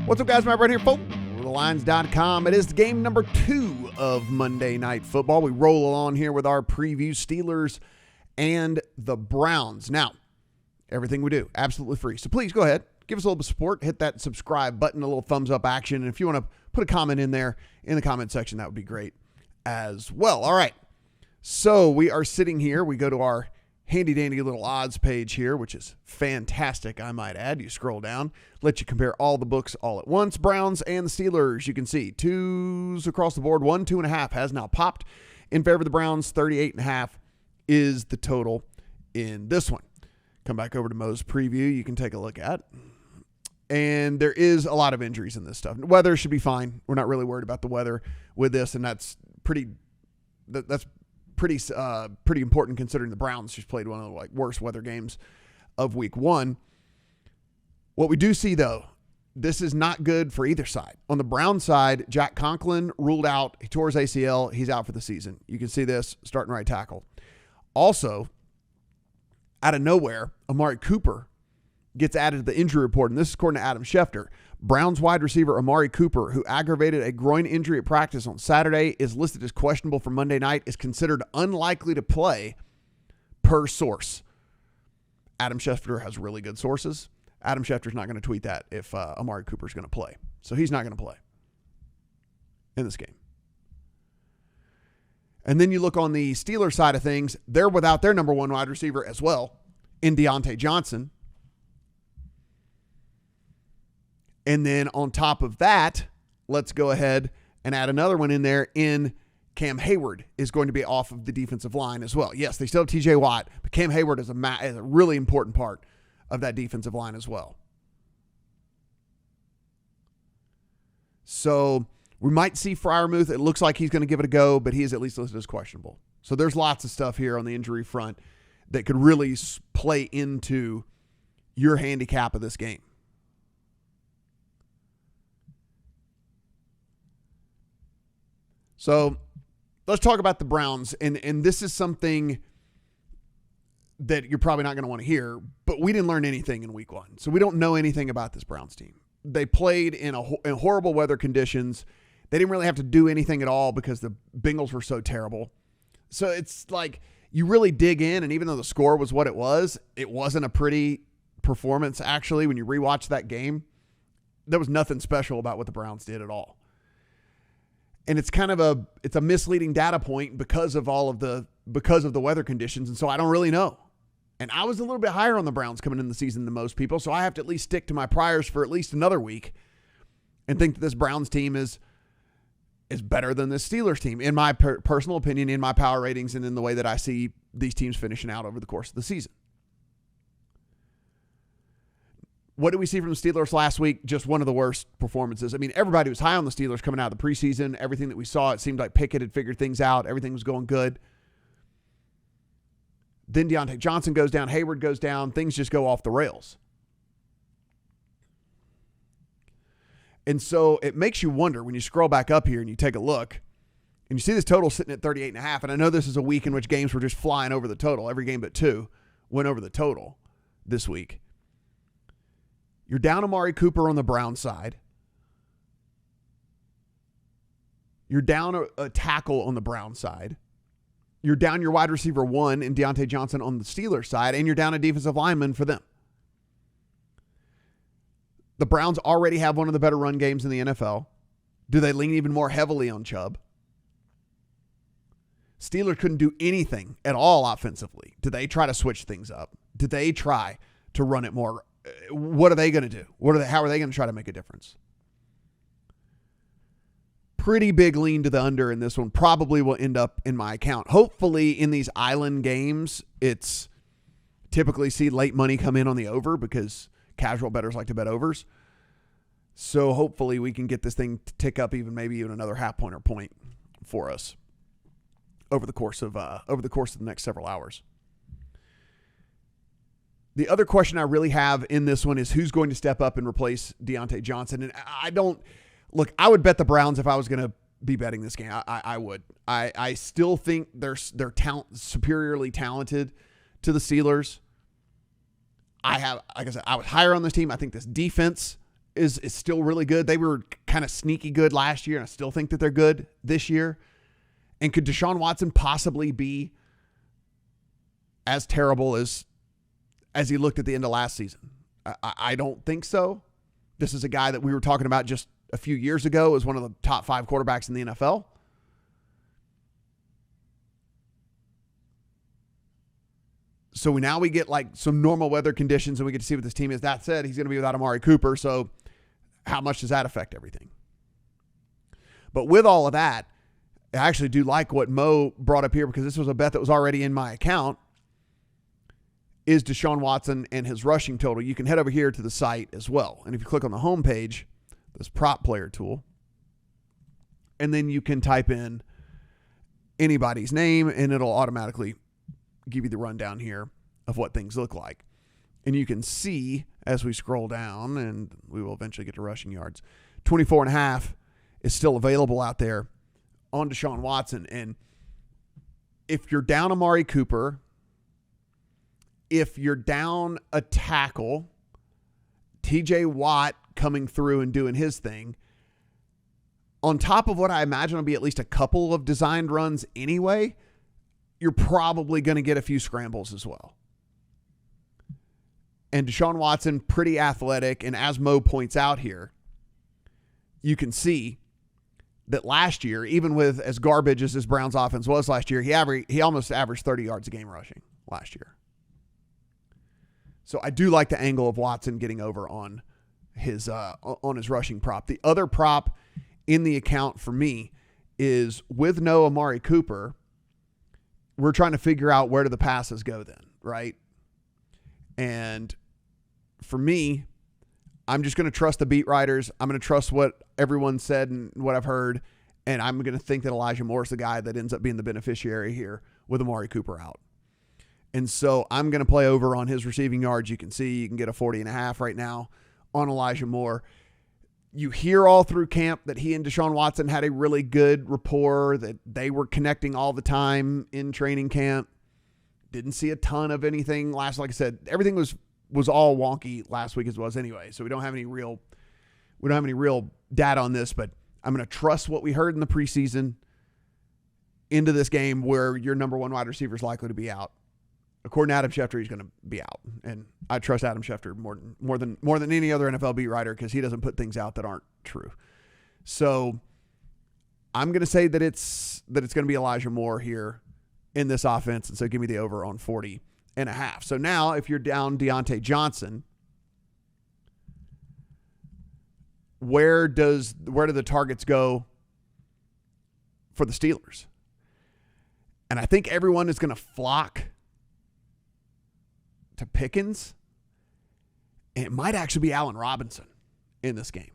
What's up, guys? Matt right here, folks. TheLines.com. It is game number 2 of Monday Night Football. We roll on here with our preview, Steelers and the Browns. Now, everything we do, absolutely free. So please go ahead, give us a little bit of support, hit that subscribe button, a little thumbs up action. And if you want to put a comment in there in the comment section, that would be great as well. All right. So we are sitting here. We go to our handy dandy little odds page here, which is fantastic, I might add. You scroll down, let you compare all the books all at once. Browns and the Steelers, you can see 2s across the board. 2.5 has now popped in favor of the Browns. 38.5 is the total in this one. Come back over to Mo's preview. You can take a look at. And there is a lot of injuries in this stuff. Weather should be fine. We're not really worried about the weather with this, and that's pretty important considering the Browns just played one of the worst weather games of week 1. What we do see, though, this is not good for either side. On the Brown side, Jack Conklin ruled out. He tore his ACL. He's out for the season. You can see this starting right tackle. Also, out of nowhere, Amari Cooper gets added to the injury report, and this is according to Adam Schefter. Browns wide receiver Amari Cooper, who aggravated a groin injury at practice on Saturday, is listed as questionable for Monday night, is considered unlikely to play per source. Adam Schefter has really good sources. Adam Schefter's not going to tweet that if Amari Cooper's going to play. So he's not going to play in this game. And then you look on the Steelers side of things, they're without their number 1 wide receiver as well, in Deontay Johnson. And then on top of that, let's go ahead and add another one in there in Cam Hayward is going to be off of the defensive line as well. Yes, they still have TJ Watt, but Cam Hayward is a really important part of that defensive line as well. So we might see Freiermuth. It looks like he's going to give it a go, but he is at least listed as questionable. So there's lots of stuff here on the injury front that could really play into your handicap of this game. So let's talk about the Browns. And this is something that you're probably not going to want to hear, but we didn't learn anything in week 1. So we don't know anything about this Browns team. They played in horrible weather conditions. They didn't really have to do anything at all because the Bengals were so terrible. So it's like you really dig in, and even though the score was what it wasn't a pretty performance, actually. When you rewatch that game, there was nothing special about what the Browns did at all. And it's kind of a misleading data point because of the weather conditions. And so I don't really know. And I was a little bit higher on the Browns coming in the season than most people. So I have to at least stick to my priors for at least another week and think that this Browns team is better than this Steelers team, in my personal opinion, in my power ratings, and in the way that I see these teams finishing out over the course of the season. What did we see from the Steelers last week? Just one of the worst performances. I mean, everybody was high on the Steelers coming out of the preseason. Everything that we saw, it seemed like Pickett had figured things out. Everything was going good. Then Deontay Johnson goes down. Hayward goes down. Things just go off the rails. And so it makes you wonder when you scroll back up here and you take a look and you see this total sitting at 38.5. And I know this is a week in which games were just flying over the total. Every game but 2 went over the total this week. You're down Amari Cooper on the Brown side. You're down a tackle on the Brown side. You're down your wide receiver 1 in Deontay Johnson on the Steelers side, and you're down a defensive lineman for them. The Browns already have one of the better run games in the NFL. Do they lean even more heavily on Chubb? Steelers couldn't do anything at all offensively. Did they try to switch things up? Did they try to run it more? What are they going to do? How are they going to try to make a difference? Pretty big lean to the under in this one. Probably will end up in my account. Hopefully in these island games, it's typically see late money come in on the over because casual bettors like to bet overs. So hopefully we can get this thing to tick up maybe even another half point or point for us over the course of the next several hours. The other question I really have in this one is who's going to step up and replace Deontay Johnson. And I would bet the Browns if I was going to be betting this game. I would. I still think they're superiorly talented to the Steelers. Like I said, I was higher on this team. I think this defense is still really good. They were kind of sneaky good last year, and I still think that they're good this year. And could Deshaun Watson possibly be as terrible as he looked at the end of last season? I don't think so. This is a guy that we were talking about just a few years ago as one of the top 5 quarterbacks in the NFL. So now we get like some normal weather conditions and we get to see what this team is. That said, he's going to be without Amari Cooper. So how much does that affect everything? But with all of that, I actually do like what Mo brought up here, because this was a bet that was already in my account, is Deshaun Watson and his rushing total. You can head over here to the site as well. And if you click on the home page, this prop player tool, and then you can type in anybody's name and it'll automatically give you the rundown here of what things look like. And you can see as we scroll down, and we will eventually get to rushing yards, 24.5 is still available out there on Deshaun Watson. And if you're down Amari Cooper, if you're down a tackle, TJ Watt coming through and doing his thing, on top of what I imagine will be at least a couple of designed runs anyway, you're probably going to get a few scrambles as well. And Deshaun Watson, pretty athletic. And as Mo points out here, you can see that last year, even with as garbage as this Browns offense was last year, he almost averaged 30 yards a game rushing last year. So I do like the angle of Watson getting over on his rushing prop. The other prop in the account for me is with no Amari Cooper, we're trying to figure out where do the passes go then, right? And for me, I'm just going to trust the beat writers. I'm going to trust what everyone said and what I've heard. And I'm going to think that Elijah Moore is the guy that ends up being the beneficiary here with Amari Cooper out. And so I'm going to play over on his receiving yards. You can see you can get a 40.5 right now on Elijah Moore. You hear all through camp that he and Deshaun Watson had a really good rapport, that they were connecting all the time in training camp. Didn't see a ton of anything like I said, everything was all wonky last week as was anyway. So we don't have any real data on this, but I'm going to trust what we heard in the preseason into this game where your number 1 wide receiver is likely to be out. According to Adam Schefter, he's going to be out. And I trust Adam Schefter more than any other NFL beat writer, because he doesn't put things out that aren't true. So I'm going to say that it's going to be Elijah Moore here in this offense. And so give me the over on 40.5. So now if you're down Deontay Johnson, where do the targets go for the Steelers? And I think everyone is going to flock to Pickens. And it might actually be Allen Robinson in this game.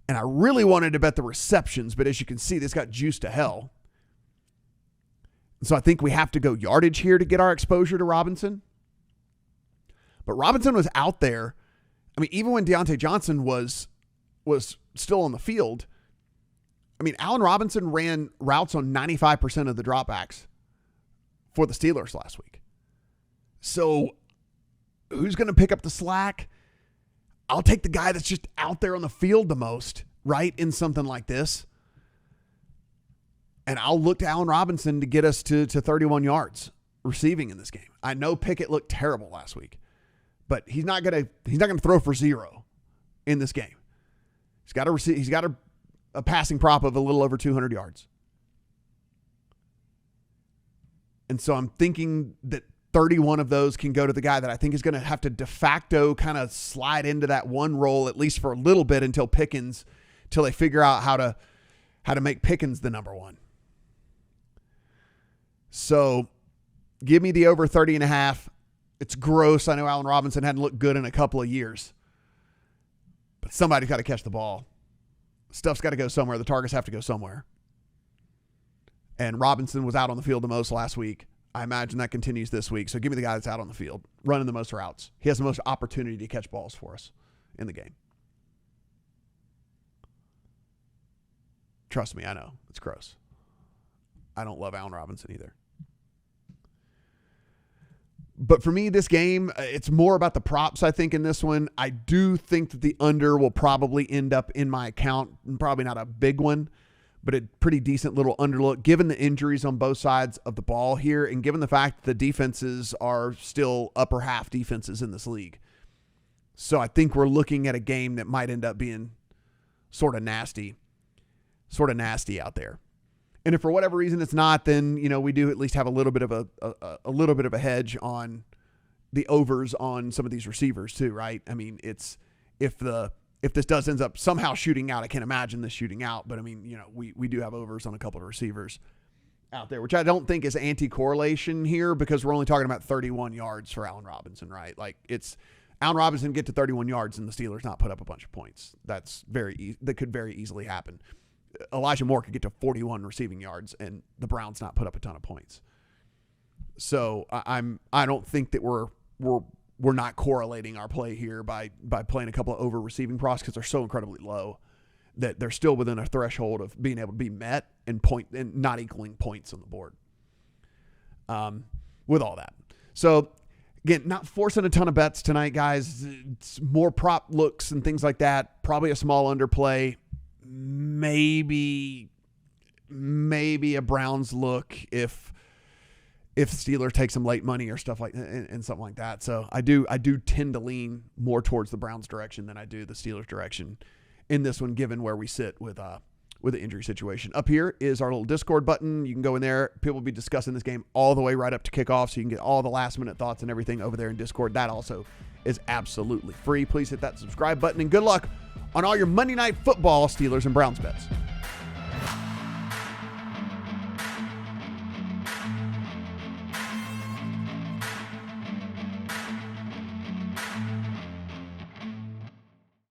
And I really wanted to bet the receptions, but as you can see, this got juiced to hell. So I think we have to go yardage here to get our exposure to Robinson. But Robinson was out there. I mean, even when Deontay Johnson was still on the field, I mean, Allen Robinson ran routes on 95% of the dropbacks for the Steelers last week. So who's going to pick up the slack? I'll take the guy that's just out there on the field the most, right, in something like this. And I'll look to Allen Robinson to get us to 31 yards receiving in this game. I know Pickett looked terrible last week, but he's not going to throw for 0 in this game. He's got a passing prop of a little over 200 yards. And so I'm thinking that 31 of those can go to the guy that I think is going to have to de facto kind of slide into that one role, at least for a little bit, until they figure out how to make Pickens the number 1. So give me the over 30.5. It's gross. I know Allen Robinson hadn't looked good in a couple of years, but somebody's got to catch the ball. Stuff's got to go somewhere. The targets have to go somewhere. And Robinson was out on the field the most last week. I imagine that continues this week. So give me the guy that's out on the field, running the most routes. He has the most opportunity to catch balls for us in the game. Trust me, I know. It's gross. I don't love Allen Robinson either. But for me, this game, it's more about the props, I think, in this one. I do think that the under will probably end up in my account. Probably not a big one, but a pretty decent little underlook, given the injuries on both sides of the ball here, and given the fact that the defenses are still upper half defenses in this league. So I think we're looking at a game that might end up being sort of nasty out there. And if for whatever reason it's not, then, we do at least have a little bit of a hedge on the overs on some of these receivers too, right? I mean, it's if this does ends up somehow shooting out, I can't imagine this shooting out, but I mean, we do have overs on a couple of receivers out there, which I don't think is anti-correlation here, because we're only talking about 31 yards for Allen Robinson, right? Like, it's Allen Robinson get to 31 yards and the Steelers not put up a bunch of points. That could very easily happen. Elijah Moore could get to 41 receiving yards and the Browns not put up a ton of points. So I don't think that we're not correlating our play here by playing a couple of over receiving props, because they're so incredibly low that they're still within a threshold of being able to be met and not equaling points on the board. With all that. So again, not forcing a ton of bets tonight, guys. It's more prop looks and things like that. Probably a small underplay. Maybe a Browns look if Steelers take some late money or stuff like and something like that. So I do tend to lean more towards the Browns direction than I do the Steelers direction in this one, given where we sit with the injury situation. Up here is our little Discord button. You can go in there. People will be discussing this game all the way right up to kickoff, so you can get all the last minute thoughts and everything over there in Discord. That also is absolutely free. Please hit that subscribe button, and good luck on all your Monday Night Football Steelers and Browns bets.